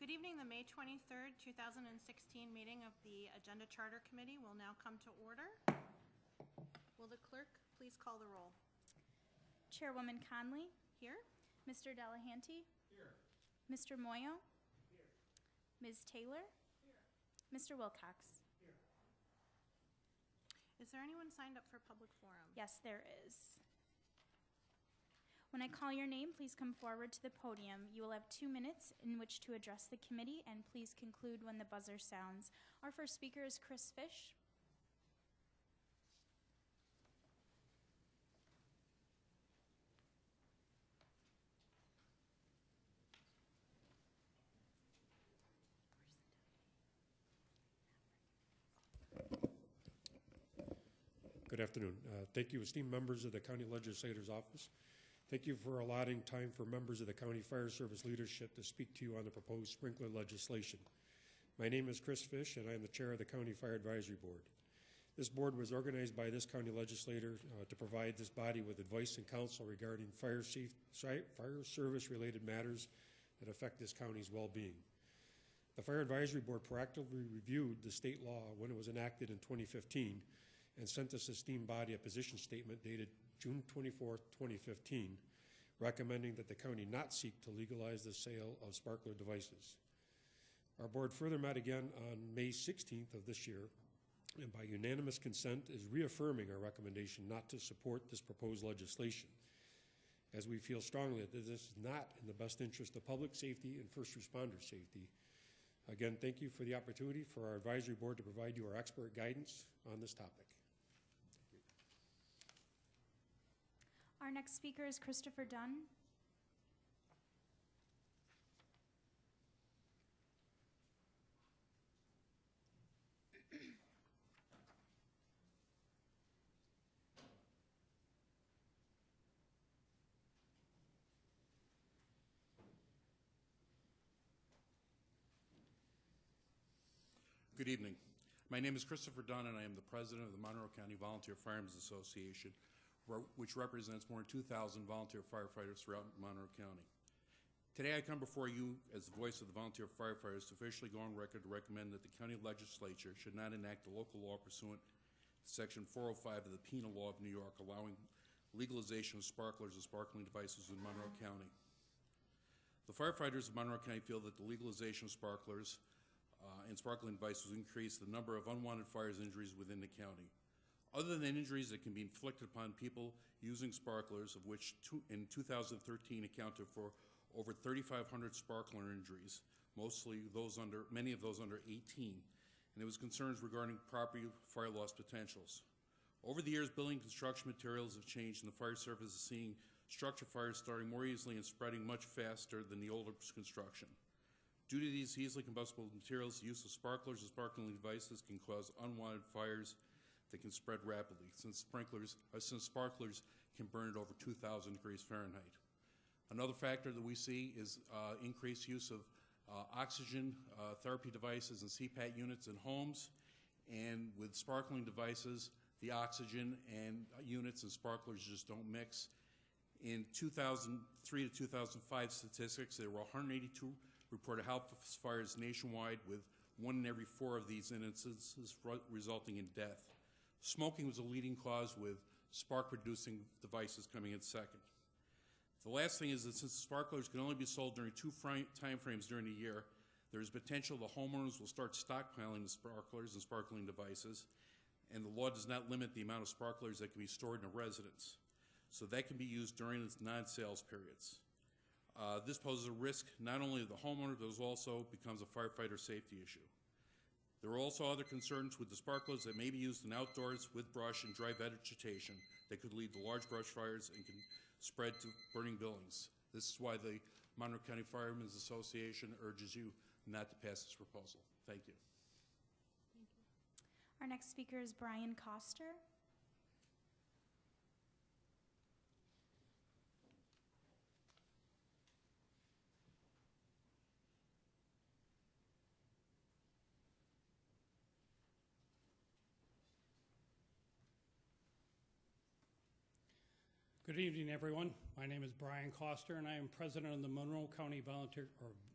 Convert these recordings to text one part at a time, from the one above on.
Good evening. The May 23rd, 2016 meeting of the Agenda Charter Committee will now come to order. Will the clerk please call the roll? Chairwoman Conley. Here. Mr. Delahanty. Here. Mr. Moyo. Here. Ms. Taylor. Here. Mr. Wilcox. Here. Is there anyone signed up for public forum? Yes, there is. When I call your name, please come forward to the podium. You will have 2 minutes in which to address the committee, and please conclude when the buzzer sounds. Our first speaker is Chris Fish. Good afternoon. Thank you, esteemed members of the County Legislator's Office. Thank you for allotting time for members of the County Fire Service leadership to speak to you on the proposed sprinkler legislation. My name is Chris Fish, and I am the chair of the County Fire Advisory Board. This board was organized by this county legislator to provide this body with advice and counsel regarding fire service-related matters that affect this county's well-being. The Fire Advisory Board proactively reviewed the state law when it was enacted in 2015 and sent this esteemed body a position statement dated June 24, 2015, recommending that the county not seek to legalize the sale of sparkler devices. Our board further met again on May 16th of this year, and by unanimous consent is reaffirming our recommendation not to support this proposed legislation, as we feel strongly that this is not in the best interest of public safety and first responder safety. Again, thank you for the opportunity for our advisory board to provide you our expert guidance on this topic. Our next speaker is Christopher Dunne. Good evening. My name is Christopher Dunne, and I am the president of the Monroe County Volunteer Firemen's Association, which represents more than 2,000 volunteer firefighters throughout Monroe County. Today I come before you as the voice of the volunteer firefighters to officially go on record to recommend that the county legislature should not enact a local law pursuant to Section 405 of the Penal Law of New York, allowing legalization of sparklers and sparkling devices in Monroe County. The firefighters of Monroe County feel that the legalization of sparklers and sparkling devices will increase the number of unwanted fires injuries within the county. Other than injuries that can be inflicted upon people using sparklers, of which in 2013 accounted for over 3,500 sparkler injuries, many of those under 18, and there was concerns regarding property fire loss potentials. Over the years, building construction materials have changed, and the fire service is seeing structure fires starting more easily and spreading much faster than the older construction. Due to these easily combustible materials, the use of sparklers and sparkling devices can cause unwanted fires that can spread rapidly, since sparklers can burn at over 2,000 degrees Fahrenheit. Another factor that we see is increased use of oxygen therapy devices and CPAP units in homes, and with sparkling devices, the oxygen and units and sparklers just don't mix. In 2003 to 2005 statistics, there were 182 reported house fires nationwide, with 1 in every 4 of these instances resulting in death. Smoking was a leading cause, with spark-producing devices coming in second. The last thing is that since sparklers can only be sold during 2 time frames during the year, there is potential the homeowners will start stockpiling the sparklers and sparkling devices, and the law does not limit the amount of sparklers that can be stored in a residence. So that can be used during its non-sales periods. This poses a risk not only to the homeowner, but also becomes a firefighter safety issue. There are also other concerns with the sparklers that may be used in outdoors with brush and dry vegetation that could lead to large brush fires and can spread to burning buildings. This is why the Monroe County Firemen's Association urges you not to pass this proposal. Thank you. Thank you. Our next speaker is Brian Koster. Good evening, everyone. My name is Brian Koster, and I am president of the Monroe County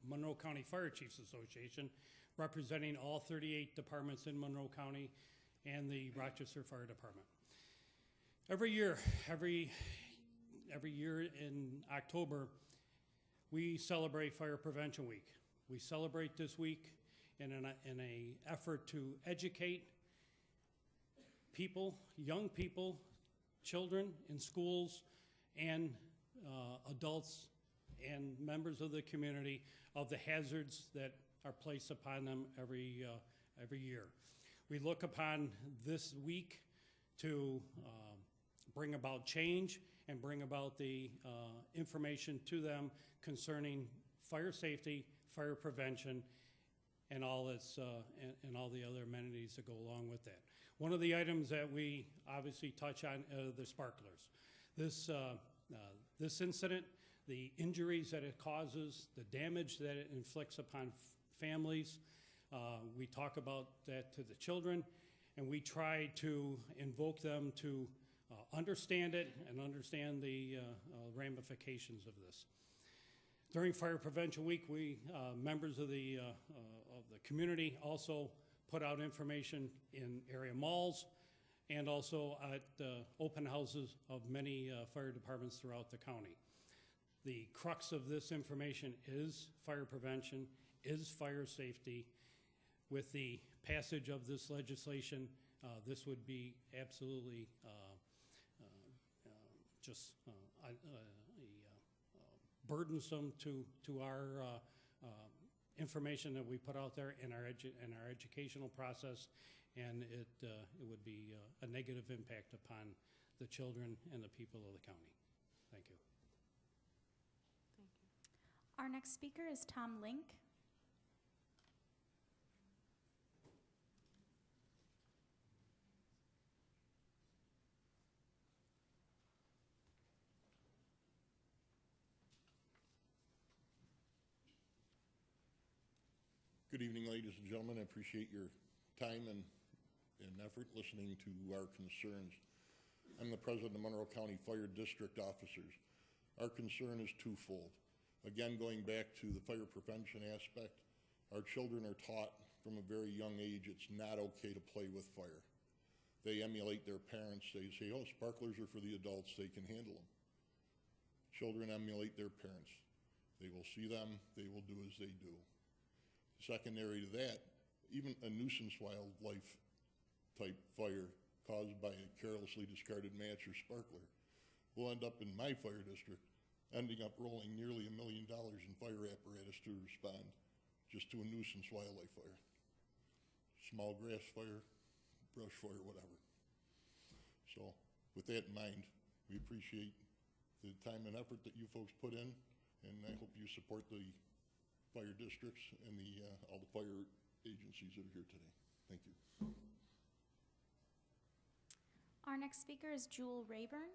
Monroe County Fire Chiefs Association, representing all 38 departments in Monroe County and the Rochester Fire Department. Every year in October, we celebrate Fire Prevention Week. We celebrate this week in an effort to educate people, young people, children in schools, and adults and members of the community of the hazards that are placed upon them every year. We look upon this week to bring about change and bring about the information to them concerning fire safety, fire prevention, and all its and all the other amenities that go along with that. One of the items that we obviously touch on are the sparklers. This incident, the injuries that it causes, the damage that it inflicts upon families, we talk about that to the children, and we try to invoke them to understand it and understand the ramifications of this. During Fire Prevention Week, we, members of the community, also put out information in area malls and also at open houses of many fire departments throughout the county. The crux of this information is fire prevention, is fire safety. With the passage of this legislation, this would be absolutely just burdensome to our information that we put out there in our educational process, and it would be a negative impact upon the children and the people of the county. Thank you. Thank you. Our next speaker is Tom Link. Good evening, ladies and gentlemen. I appreciate your time and effort listening to our concerns. I'm the president of Monroe County Fire District Officers. Our concern is twofold. Again, going back to the fire prevention aspect, our children are taught from a very young age it's not okay to play with fire. They emulate their parents. They say, oh, sparklers are for the adults, they can handle them. Children emulate their parents. They will see them, they will do as they do. Secondary to that, even a nuisance wildlife type fire caused by a carelessly discarded match or sparkler will end up in my fire district ending up rolling nearly $1 million in fire apparatus to respond just to a nuisance wildlife fire. Small grass fire, brush fire, whatever. So with that in mind, we appreciate the time and effort that you folks put in, and I hope you support the fire districts and all the fire agencies that are here today. Thank you. Our next speaker is Julian Rayburn.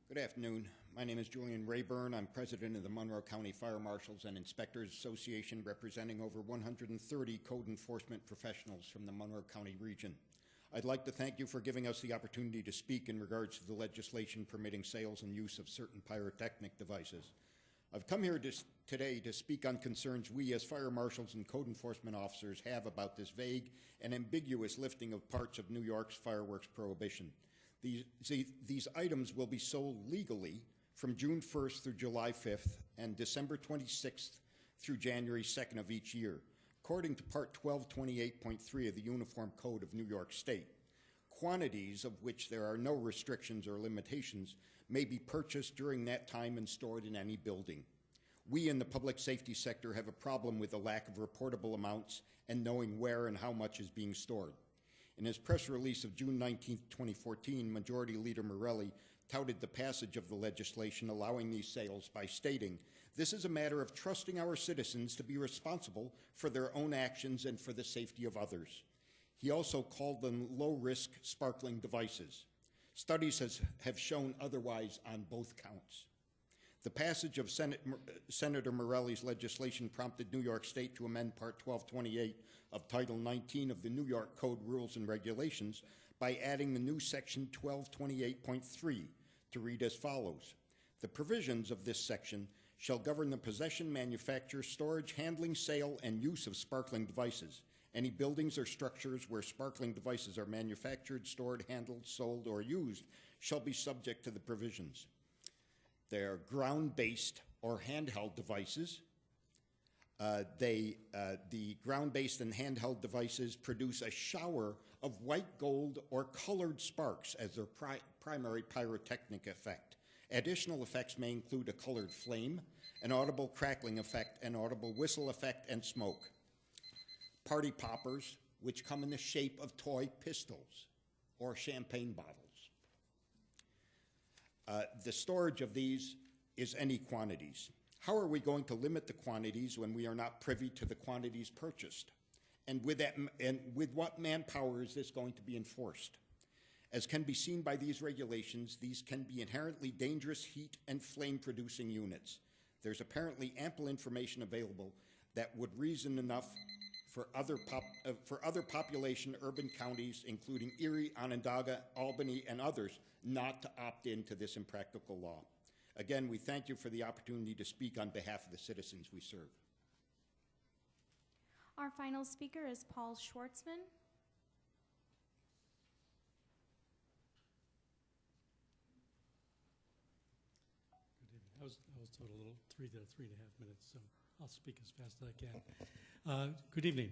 Good afternoon. My name is Julian Rayburn. I'm president of the Monroe County Fire Marshals and Inspectors Association, representing over 130 code enforcement professionals from the Monroe County region. I'd like to thank you for giving us the opportunity to speak in regards to the legislation permitting sales and use of certain pyrotechnic devices. I've come here today to speak on concerns we as fire marshals and code enforcement officers have about this vague and ambiguous lifting of parts of New York's fireworks prohibition. These items will be sold legally from June 1st through July 5th and December 26th through January 2nd of each year, according to Part 1228.3 of the Uniform Code of New York State. Quantities of which there are no restrictions or limitations may be purchased during that time and stored in any building. We in the public safety sector have a problem with the lack of reportable amounts and knowing where and how much is being stored. In his press release of June 19, 2014, Majority Leader Morelli touted the passage of the legislation allowing these sales by stating, "This is a matter of trusting our citizens to be responsible for their own actions and for the safety of others." He also called them low-risk sparkling devices. Studies have shown otherwise on both counts. The passage of Senator Morelli's legislation prompted New York State to amend Part 1228 of Title 19 of the New York Code Rules and Regulations by adding the new Section 1228.3 to read as follows. The provisions of this section shall govern the possession, manufacture, storage, handling, sale, and use of sparkling devices. Any buildings or structures where sparkling devices are manufactured, stored, handled, sold, or used shall be subject to the provisions. They're ground-based or handheld devices. The ground-based and handheld devices produce a shower of white gold or colored sparks as their primary pyrotechnic effect. Additional effects may include a colored flame, an audible crackling effect, an audible whistle effect, and smoke. Party poppers, which come in the shape of toy pistols or champagne bottles. The storage of these is any quantities. How are we going to limit the quantities when we are not privy to the quantities purchased? And with what manpower is this going to be enforced? As can be seen by these regulations, these can be inherently dangerous heat and flame-producing units. There's apparently ample information available that would reason enough for other population urban counties, including Erie, Onondaga, Albany, and others, not to opt into this impractical law. Again, we thank you for the opportunity to speak on behalf of the citizens we serve. Our final speaker is Paul Schwartzman. Good evening. I was told a little 3 to 3.5 minutes, so I'll speak as fast as I can. Good evening.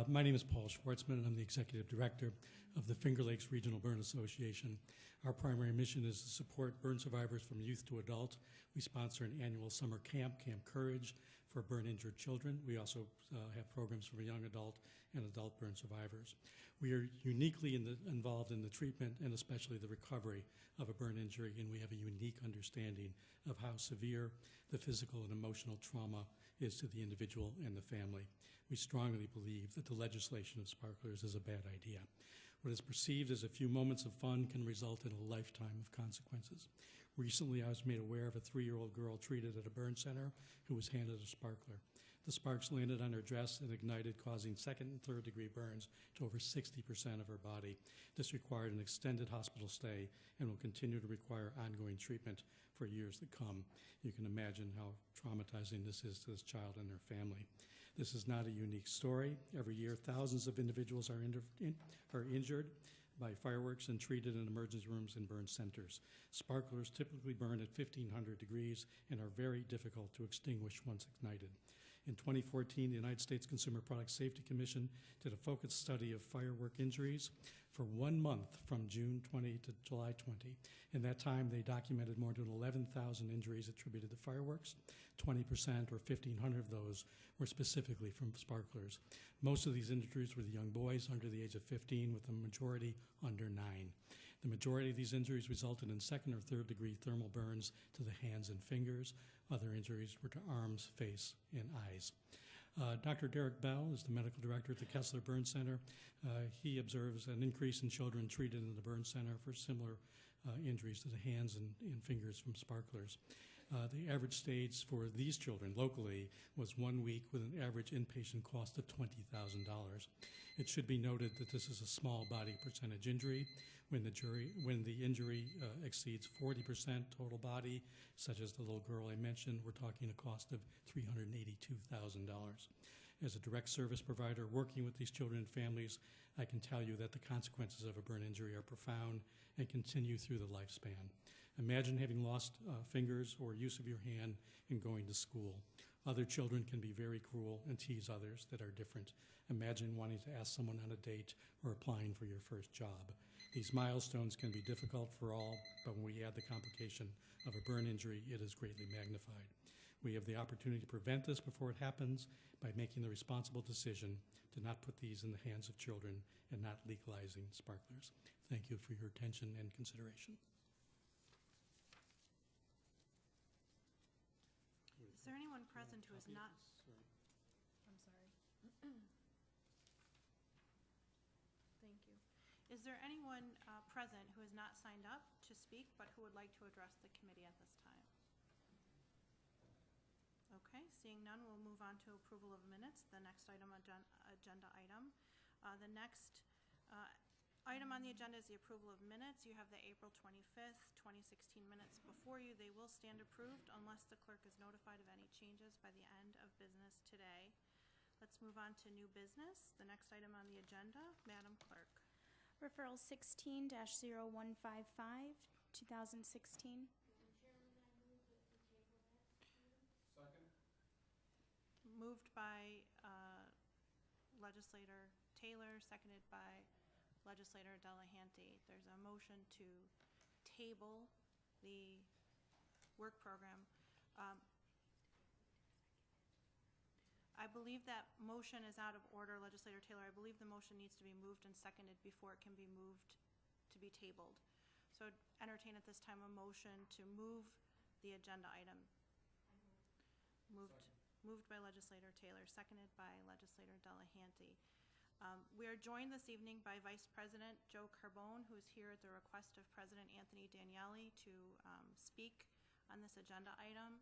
My name is Paul Schwartzman, and I'm the Executive Director of the Finger Lakes Regional Burn Association. Our primary mission is to support burn survivors from youth to adult. We sponsor an annual summer camp, Camp Courage, for burn-injured children. We also have programs for young adult and adult burn survivors. We are uniquely involved in the treatment and especially the recovery of a burn injury, and we have a unique understanding of how severe the physical and emotional trauma is to the individual and the family. We strongly believe that the legislation of sparklers is a bad idea. What is perceived as a few moments of fun can result in a lifetime of consequences. Recently, I was made aware of a 3-year-old girl treated at a burn center who was handed a sparkler. The sparks landed on her dress and ignited, causing 2nd and 3rd degree burns to over 60% of her body. This required an extended hospital stay and will continue to require ongoing treatment for years to come. You can imagine how traumatizing this is to this child and their family. This is not a unique story. Every year, thousands of individuals are injured by fireworks and treated in emergency rooms and burn centers. Sparklers typically burn at 1,500 degrees and are very difficult to extinguish once ignited. In 2014, the United States Consumer Product Safety Commission did a focused study of firework injuries for 1 month from June 20 to July 20. In that time, they documented more than 11,000 injuries attributed to fireworks. 20% or 1,500 of those were specifically from sparklers. Most of these injuries were the young boys under the age of 15, with the majority under 9. The majority of these injuries resulted in 2nd or 3rd degree thermal burns to the hands and fingers. Other injuries were to arms, face, and eyes. Dr. Derek Bell is the medical director at the Kessler Burn Center. He observes an increase in children treated in the burn center for similar injuries to the hands and fingers from sparklers. The average stage for these children locally was 1 week with an average inpatient cost of $20,000. It should be noted that this is a small body percentage injury. When the injury exceeds 40% total body, such as the little girl I mentioned, we're talking a cost of $382,000. As a direct service provider working with these children and families, I can tell you that the consequences of a burn injury are profound and continue through the lifespan. Imagine having lost fingers or use of your hand and going to school. Other children can be very cruel and tease others that are different. Imagine wanting to ask someone on a date or applying for your first job. These milestones can be difficult for all, but when we add the complication of a burn injury, it is greatly magnified. We have the opportunity to prevent this before it happens by making the responsible decision to not put these in the hands of children and not legalizing sparklers. Thank you for your attention and consideration. Is there anyone present who is not? I'm sorry. Thank you. Is there anyone present who is not signed up to speak but who would like to address the committee at this time? Okay, seeing none, we'll move on to approval of minutes, the next item, agenda item. The next item on the agenda is the approval of minutes. You have the April 25th, 2016 minutes before you. They will stand approved unless the clerk is notified of any changes by the end of business today. Let's move on to new business. The next item on the agenda, Madam Clerk. Referral 16-0155, 2016. Moved by Legislator Taylor, seconded by Legislator Delahanty. There's a motion to table the work program. I believe that motion is out of order, Legislator Taylor. I believe the motion needs to be moved and seconded before it can be moved to be tabled. So entertain at this time a motion to move the agenda item. Moved by Legislator Taylor, seconded by Legislator Delahanty. We are joined this evening by Vice President Joe Carbone, who is here at the request of President Anthony Daniele to speak on this agenda item.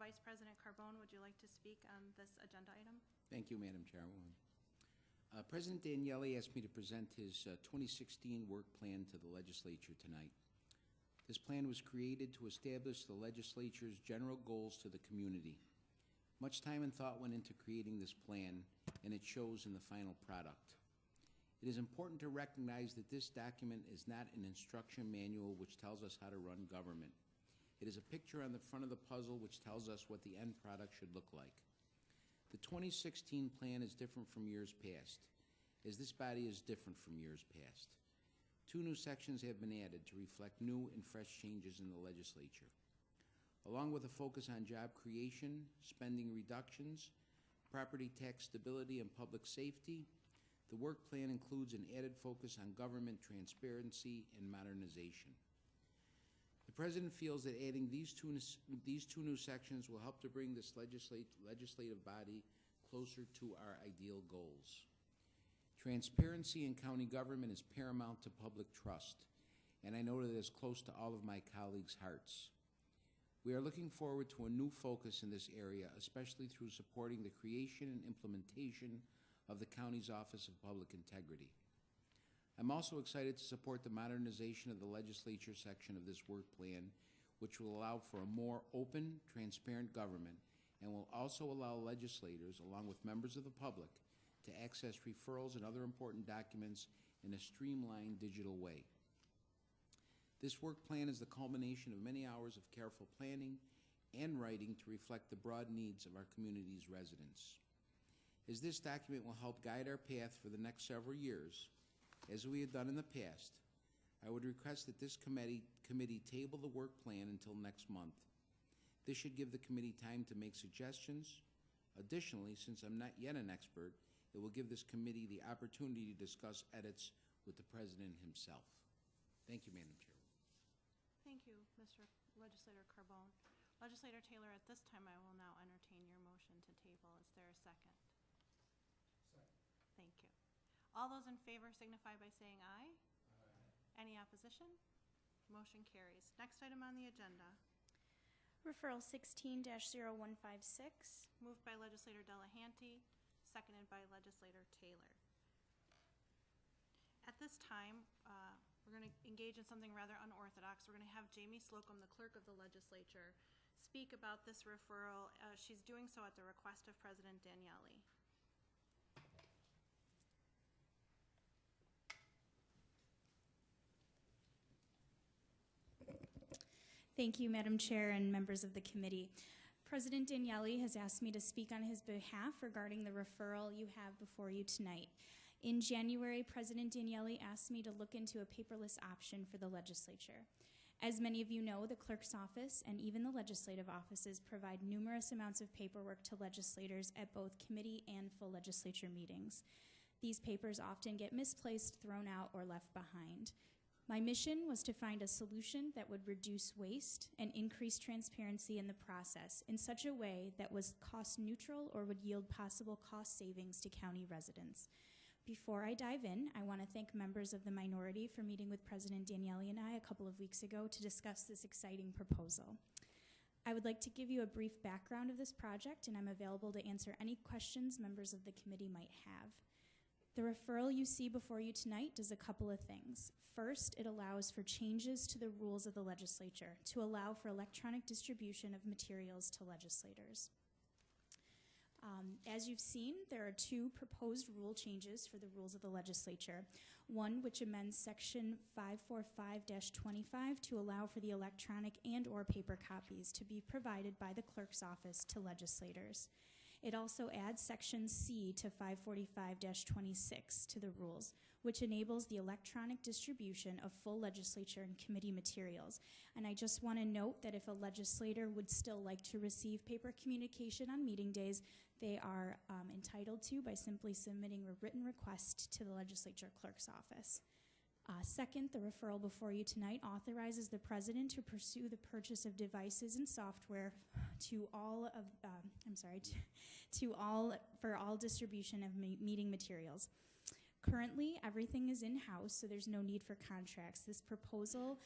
Vice President Carbone, would you like to speak on this agenda item? Thank you, Madam Chairwoman. President Daniele asked me to present his 2016 work plan to the Legislature tonight. This plan was created to establish the Legislature's general goals to the community. Much time and thought went into creating this plan, and it shows in the final product. It is important to recognize that this document is not an instruction manual which tells us how to run government. It is a picture on the front of the puzzle which tells us what the end product should look like. The 2016 plan is different from years past, as this body is different from years past. 2 new sections have been added to reflect new and fresh changes in the Legislature. Along with a focus on job creation, spending reductions, property tax stability, and public safety, the work plan includes an added focus on government transparency and modernization. The President feels that adding these two new sections will help to bring this legislative body closer to our ideal goals. Transparency in county government is paramount to public trust, and I know that it is close to all of my colleagues' hearts. We are looking forward to a new focus in this area, especially through supporting the creation and implementation of the county's Office of Public Integrity. I'm also excited to support the modernization of the Legislature section of this work plan, which will allow for a more open, transparent government and will also allow legislators, along with members of the public, to access referrals and other important documents in a streamlined digital way. This work plan is the culmination of many hours of careful planning and writing to reflect the broad needs of our community's residents. As this document will help guide our path for the next several years, as we have done in the past, I would request that this committee table the work plan until next month. This should give the committee time to make suggestions. Additionally, since I'm not yet an expert, it will give this committee the opportunity to discuss edits with the President himself. Thank you, Madam Chair. Thank you, Mr. Legislator Carbone. Legislator Taylor, at this time, I will now entertain your motion to table. Is there a second? Second. Thank you. All those in favor signify by saying aye. Aye. Any opposition? Motion carries. Next item on the agenda. Referral 16-0156. Moved by Legislator Delahanty, seconded by Legislator Taylor. At this time, we're going to engage in something rather unorthodox. We're going to have Jamie Slocum, the clerk of the Legislature, speak about this referral. She's doing so at the request of President Daniele. Thank you, Madam Chair and members of the committee. President Daniele has asked me to speak on his behalf regarding the referral you have before you tonight. In January, President Daniele asked me to look into a paperless option for the Legislature. As many of you know, the clerk's office and even the legislative offices provide numerous amounts of paperwork to legislators at both committee and full legislature meetings. These papers often get misplaced, thrown out, or left behind. My mission was to find a solution that would reduce waste and increase transparency in the process in such a way that was cost neutral or would yield possible cost savings to county residents. Before I dive in, I want to thank members of the minority for meeting with President Daniele and I a couple of weeks ago to discuss this exciting proposal. I would like to give you a brief background of this project, and I'm available to answer any questions members of the committee might have. The referral you see before you tonight does a couple of things. First, it allows for changes to the rules of the legislature to allow for electronic distribution of materials to legislators. As you've seen, there are two proposed rule changes for the rules of the legislature. One which amends section 545-25 to allow for the electronic and/or paper copies to be provided by the clerk's office to legislators. It also adds section C to 545-26 to the rules, which enables the electronic distribution of full legislature and committee materials. And I just want to note that if a legislator would still like to receive paper communication on meeting days, they are entitled to by simply submitting a written request to the legislature clerk's office. Second, the referral before you tonight authorizes the president to pursue the purchase of devices and software for all distribution of meeting materials. Currently, everything is in-house, so there's no need for contracts. This proposal,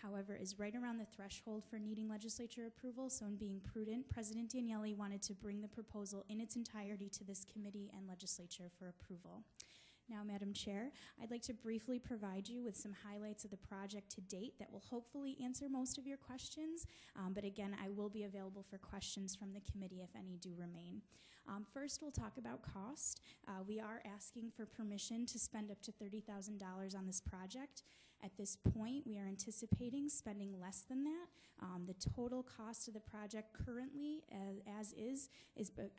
however, is right around the threshold for needing legislature approval, so in being prudent, President Daniele wanted to bring the proposal in its entirety to this committee and legislature for approval. Now, Madam Chair, I'd like to briefly provide you with some highlights of the project to date that will hopefully answer most of your questions, but again, I will be available for questions from the committee if any do remain. First, we'll talk about cost. We are asking for permission to spend up to $30,000 on this project. At this point, we are anticipating spending less than that. The total cost of the project currently, as is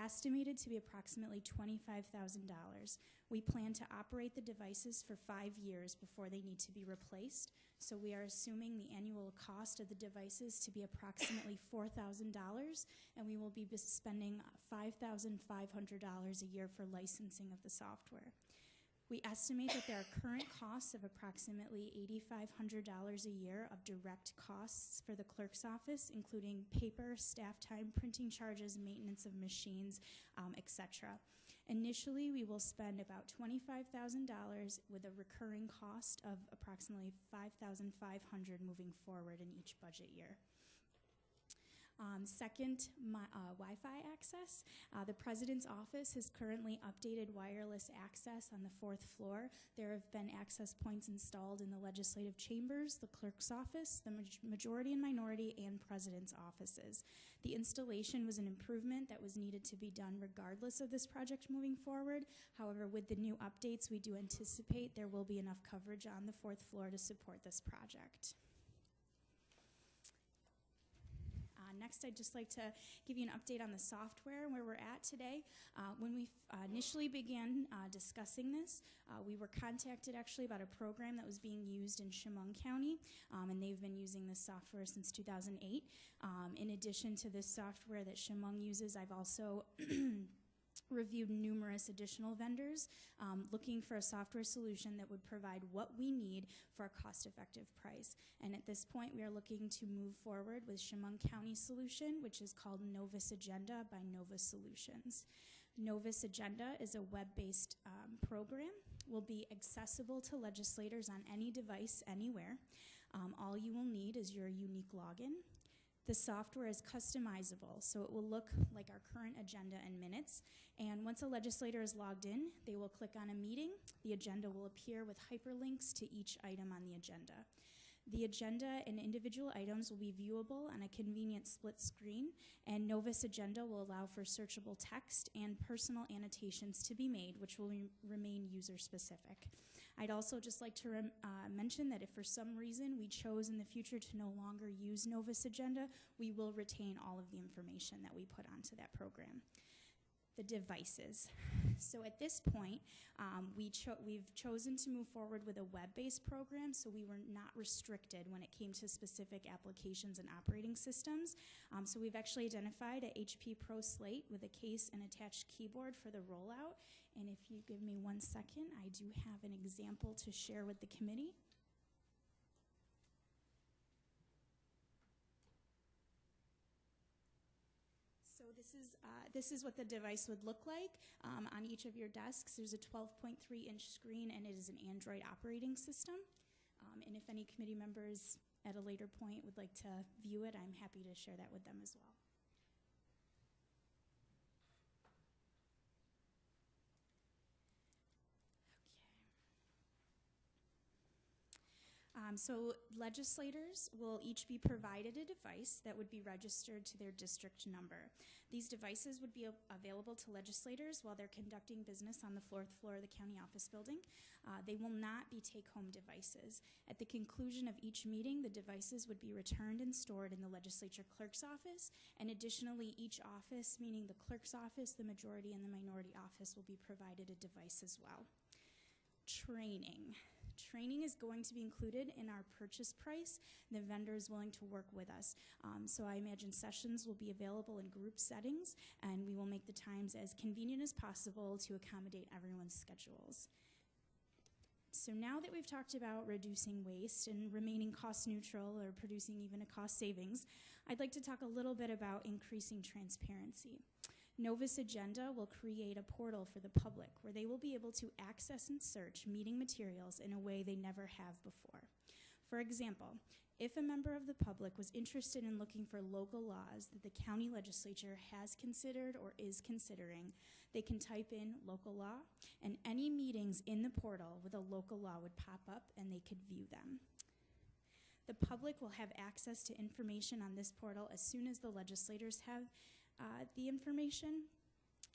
estimated to be approximately $25,000. We plan to operate the devices for 5 years before they need to be replaced. So we are assuming the annual cost of the devices to be approximately $4,000, and we will be spending $5,500 a year for licensing of the software. We estimate that there are current costs of approximately $8,500 a year of direct costs for the clerk's office, including paper, staff time, printing charges, maintenance of machines, etc. Initially, we will spend about $25,000 with a recurring cost of approximately $5,500 moving forward in each budget year. Second, Wi-Fi access. The President's office has currently updated wireless access on the 4th floor. There have been access points installed in the legislative chambers, the clerk's office, the majority and minority, and President's offices. The installation was an improvement that was needed to be done regardless of this project moving forward. However, with the new updates, we do anticipate there will be enough coverage on the 4th floor to support this project. Next, I'd just like to give you an update on the software, where we're at today. When we initially began discussing this, we were contacted actually about a program that was being used in Chemung County, and they've been using this software since 2008. In addition to this software that Chemung uses, I've also reviewed numerous additional vendors looking for a software solution that would provide what we need for a cost-effective price. And at this point, we are looking to move forward with Chemung County's solution, which is called Novus Agenda by Novus Solutions. Novus Agenda is a web-based program, will be accessible to legislators on any device, anywhere. All you will need is your unique login. The software is customizable, so it will look like our current agenda and minutes. And once a legislator is logged in, they will click on a meeting. The agenda will appear with hyperlinks to each item on the agenda. The agenda and individual items will be viewable on a convenient split screen, and Novus Agenda will allow for searchable text and personal annotations to be made, which will remain user-specific. I'd also just like to mention that if for some reason we chose in the future to no longer use Novus Agenda, we will retain all of the information that we put onto that program. The devices. So at this point, we've chosen to move forward with a web-based program, so we were not restricted when it came to specific applications and operating systems. So we've actually identified a HP Pro Slate with a case and attached keyboard for the rollout. And if you give me 1 second, I do have an example to share with the committee. So this is what the device would look like on each of your desks. There's a 12.3-inch screen, and it is an Android operating system. And if any committee members at a later point would like to view it, I'm happy to share that with them as well. So legislators will each be provided a device that would be registered to their district number. These devices would be available to legislators while they're conducting business on the 4th floor of the county office building. They will not be take-home devices. At the conclusion of each meeting, the devices would be returned and stored in the legislature clerk's office, and additionally, each office, meaning the clerk's office, the majority, and the minority office, will be provided a device as well. Training. Training is going to be included in our purchase price. The vendor is willing to work with us. So I imagine sessions will be available in group settings, and we will make the times as convenient as possible to accommodate everyone's schedules. So now that we've talked about reducing waste and remaining cost neutral or producing even a cost savings, I'd like to talk a little bit about increasing transparency. Novus Agenda will create a portal for the public where they will be able to access and search meeting materials in a way they never have before. For example, if a member of the public was interested in looking for local laws that the county legislature has considered or is considering, they can type in local law, and any meetings in the portal with a local law would pop up and they could view them. The public will have access to information on this portal as soon as the legislators have the information,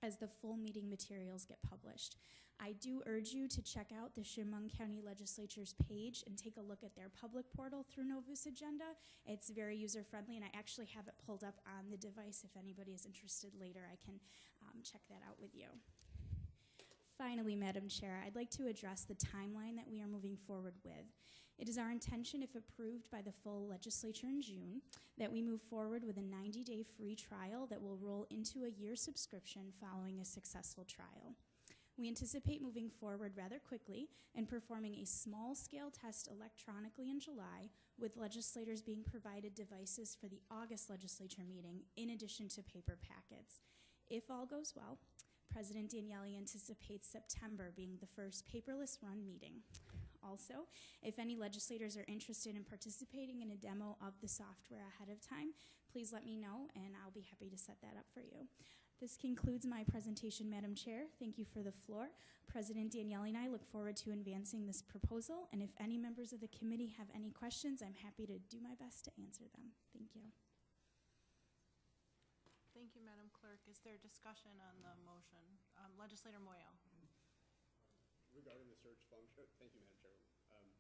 as the full meeting materials get published. I do urge you to check out the Chemung County Legislature's page and take a look at their public portal through Novus Agenda. It's very user-friendly, and I actually have it pulled up on the device. If anybody is interested later, I can check that out with you. Finally, Madam Chair, I'd like to address the timeline that we are moving forward with. It is our intention, if approved by the full legislature in June, that we move forward with a 90-day free trial that will roll into a year subscription following a successful trial. We anticipate moving forward rather quickly and performing a small-scale test electronically in July, with legislators being provided devices for the August legislature meeting in addition to paper packets. If all goes well, President Daniele anticipates September being the first paperless run meeting. Also, if any legislators are interested in participating in a demo of the software ahead of time, please let me know, and I'll be happy to set that up for you. This concludes my presentation, Madam Chair. Thank you for the floor. President Daniele and I look forward to advancing this proposal, and if any members of the committee have any questions, I'm happy to do my best to answer them. Thank you. Thank you, Madam Clerk. Is there discussion on the motion? Legislator Moyo. Regarding the search function, thank you, Madam Chairman.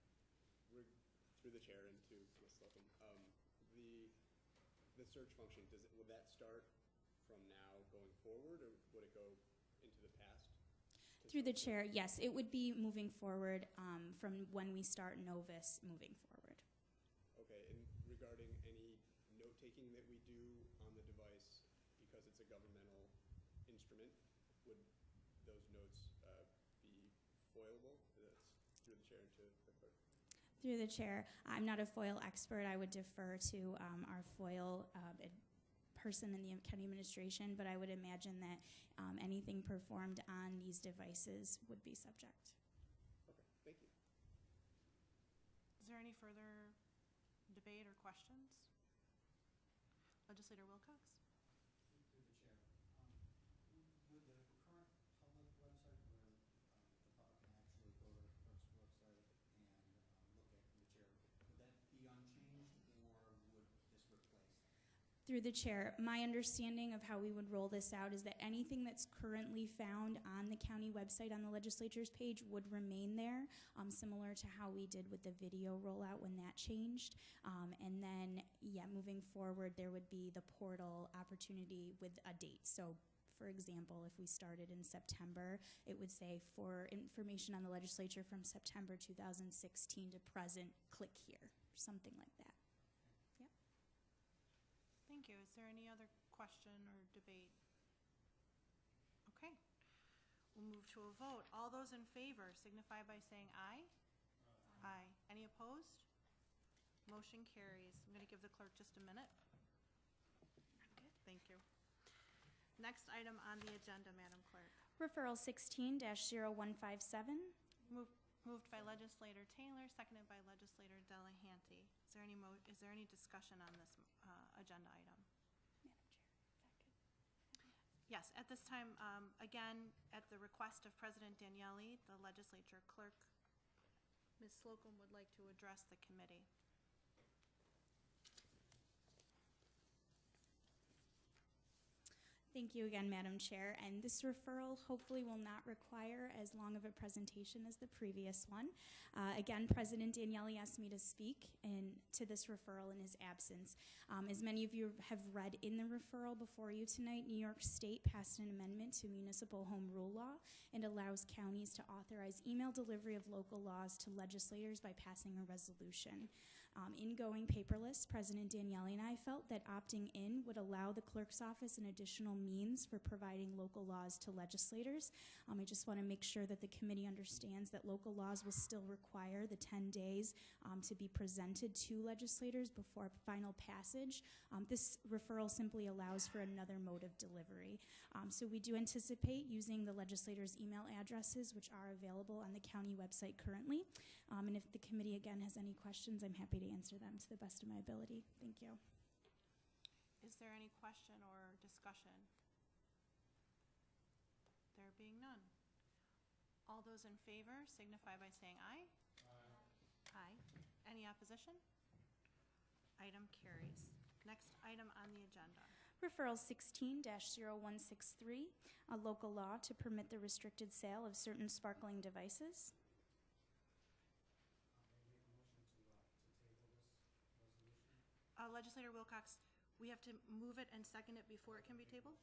Through the chair and to Ms. Slocum, the search function, will that start from now going forward, or would it go into the past? Through the chair, yes, it would be moving forward from when we start Novus moving forward. Okay, and regarding any note-taking that we do on the device, because it's a governmental instrument, would those notes be foilable? That's through the chair and to the clerk. Through the chair, I'm not a FOIL expert. I would defer to our FOIL person in the county administration, but I would imagine that anything performed on these devices would be subject. Okay, thank you. Is there any further debate or questions? Legislator Wilcox? Through the chair. With the current public website where the public can actually go to the clerk's website and look at the chair, would that be unchanged, or would this replace that? Through the chair, my understanding of how we would roll this out is that anything that's currently found on the county website on the legislature's page would remain there, similar to how we did with the video rollout when that changed. And then, yeah, moving forward, there would be the portal opportunity with a date. So, for example, if we started in September, it would say for information on the legislature from September 2016 to present, click here, something like that. Thank you. Is there any other question or debate? Okay. We'll move to a vote. All those in favor signify by saying aye. Aye. Any opposed? Motion carries. I'm going to give the clerk just a minute. Okay. Thank you. Next item on the agenda, Madam Clerk. Referral 16-0157. Moved by Legislator Taylor, seconded by Legislator Delahanty. Is Is there any discussion on this agenda item? Yes, at this time, again, at the request of President Daniele, the legislature clerk, Ms. Slocum, would like to address the committee. Thank you again, Madam Chair. And this referral hopefully will not require as long of a presentation as the previous one. Again, President Daniele asked me to speak to this referral in his absence. As many of you have read in the referral before you tonight, New York State passed an amendment to municipal home rule law and allows counties to authorize email delivery of local laws to legislators by passing a resolution. In going paperless, President Daniele and I felt that opting in would allow the clerk's office an additional means for providing local laws to legislators. I just want to make sure that the committee understands that local laws will still require the 10 days to be presented to legislators before final passage. This referral simply allows for another mode of delivery. So we do anticipate using the legislators' email addresses, which are available on the county website currently. And if the committee, again, has any questions, I'm happy to answer them to the best of my ability. Thank you. Is there any question or discussion? There being none. All those in favor signify by saying aye. Aye. Aye. Any opposition? Item carries. Next item on the agenda. Referral 16-0163, a local law to permit the restricted sale of certain sparkling devices. Legislator Wilcox, we have to move it and second it before it can be tabled?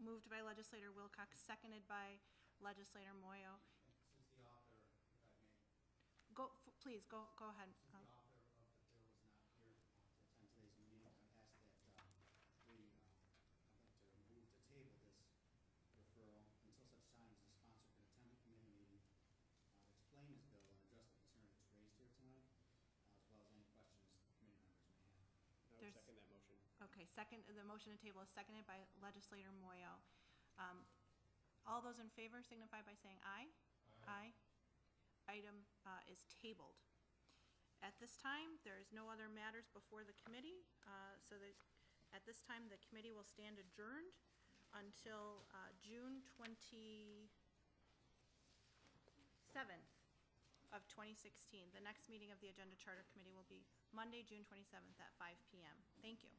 Moved by Legislator Wilcox, seconded by Legislator Moyo. Since the author, if I may, Please, go ahead. since the author of the bill is not here to attend today's meeting, I ask that I'd like to move to table this referral until such time as the sponsor can attend the committee meeting, explain his bill, and address the concern that's raised here tonight, as well as any questions the committee members may have. I would second that motion. Okay, the motion to table is seconded by Legislator Moyo. All those in favor signify by saying aye. Aye. Item is tabled. At this time, there is no other matters before the committee, so that at this time, the committee will stand adjourned until June 27th of 2016. The next meeting of the Agenda Charter Committee will be Monday, June 27th at 5 p.m. Thank you.